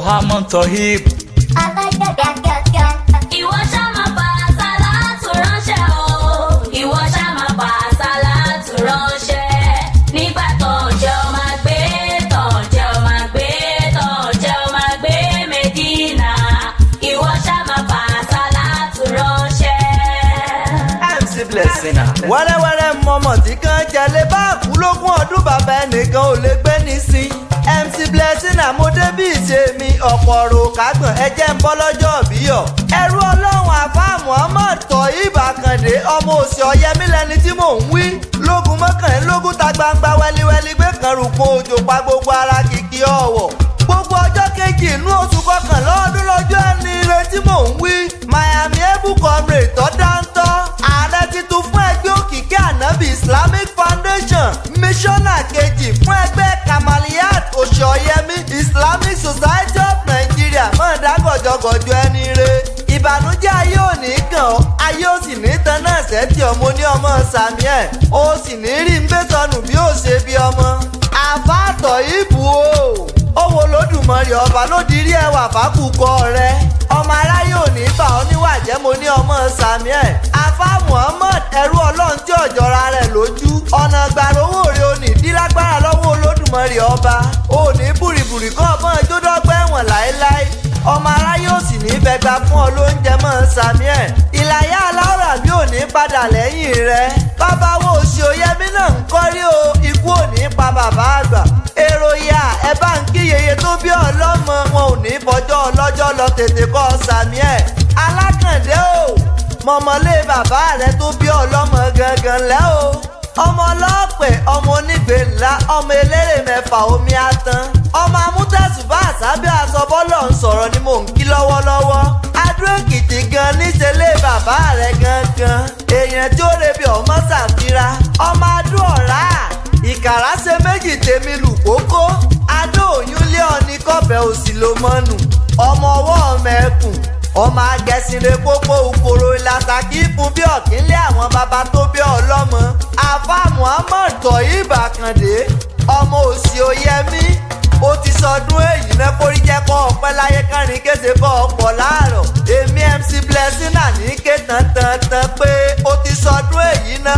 Hamon Tohib. Ìwọ ṣá máa bá sàlátù ránṣẹ́ o. Ìwọ ṣá máa bá sàlátù ránṣẹ́. Nígbà tó ń jẹ́ ọ máa gbé, tó ń jẹ́ ọ máa gbé, tó ń jẹ́ ọ máa gbé Medina. Ìwọ ṣá máa bá sàlátù ránṣẹ́. MC Blessing. wẹ́rẹ́wẹ́rẹ́ mọ̀mọ́ tí kan jẹ́lé bá kú lógún ọdún bàbá ẹnìkan ò lè gbé ní sí. MC Blessing àmọ́dé bí ìṣe mi ọ̀pọ̀ ọ̀rọ̀ kágbọ̀n ẹjẹ́ ń bọ́ lọ́jọ́ bíyọ̀. ẹrú ọlọ́run àfáà Muhammad Tohib Akande ọmọ òsì ọ̀yẹ́mí lẹni tí mò ń wí. lógún mọ́kànlélógún ta gbangba wẹ́líwẹ́lí gbé kan rùpọ̀ òjò pa gbogbo ara kìkì ọ̀wọ̀. gbogbo ọjọ́ kejì inú oṣù kọkànlá ọdún lọ́jọ́ ẹni ire tí mò ń wí. Miami ebu comrade tó dáńtọ́ ààrẹ titun fún ẹgbẹ́ òkìkí ànábì Islamic Foundation mísọ́nà kejì fún ẹgbẹ́ Kamaliyat Oṣòyẹmí Islamic Society of Nigeria mọ̀ọ́dá gọ̀jọ̀gọ̀jọ̀ ẹni re. ìbànújẹ́ ayé ò ní kàn ọ́ ayé ò sì ní tan náà sẹ́tì ọmọ ní ọmọ Samuel ó sì ní rí ń gbé sọnù bí ó ṣe bí ọmọ. àfáà Tohib ó wo lódùmarè ọba ló dirí ẹwà fákùkọ rẹ. ọmọ aráyé ò ní bà ọ́ níwàjẹ́ mo ní ọmọ Samuel. àfáà Muhammad ẹrú ọlọ́run tí ọ̀jọ̀ra rẹ̀ lójú. ọ̀nà gbàrówó rẹ̀ ò ní dí lágbára lọ́wọ́ olódùmarè ọba. ò ní bùrìbùrì kọ́ ọmọ ìjódọ́gbẹ́ ẹ̀wọ̀n láéláé. ọmọ aráyé ò sì ní bẹgba fún ọ lóúnjẹ mọ́ Samuel. ìlàyà aláwòrán mi ò ní padà lẹ́yìn rẹ̀. bàbá wo òsì òyẹmí náà ń kọ́rí o ikú ò ní pa bàbá àgbà. èrò ìyá ẹ bá ń kí yeye tó bí ọlọ́mọ wọn ò ní fọjọ́ ọlọ́jọ́ lọ tètè kọ́ Samuel. Alákàndé o mọ̀mọ́lé bàbá rẹ tó bí ọlọ́mọ gangan lẹ́ o. ọmọ ọlọ́pẹ̀ ọmọ onígbè ńlá ọmọ eléré mẹ́fà omi àtàn. ọmọ amútẹ̀sùbá àsábẹ́ àsọbọ́lọ̀ ń sọ̀rọ̀ ni mò ń kí lọ́wọ́lọ́wọ́. Adó Èkìtì gan níṣẹ́lé bàbá rẹ̀ gangan. èèyàn tí ó rebi ọmọ ṣàfira. ọmọ Adó Ọ̀rá ìkàrà ṣe méjì tèmi lù kókó. Adó òyún lé ọ̀ní kọ̀bẹ òsì ló mọ́nù. ọmọ ọwọ́ ọmọ ẹkùn ọmọ agẹsìnrè pópó ukoro ìlàsà kì í fún bí ọ̀kínlé àwọn baba tó bí ọlọ́mọ. àfáà Muhammad Tohib Akande ọmọ òsì òyẹmí ó ti sọdún èyí náà kórí jẹ́ kọ́ ọ̀pẹ́ láyé kárin kése kọ́ ọ̀pọ̀ láàrọ̀. èmi MC Blessing náà ní ké tán pé ó ti sọdún èyí náà.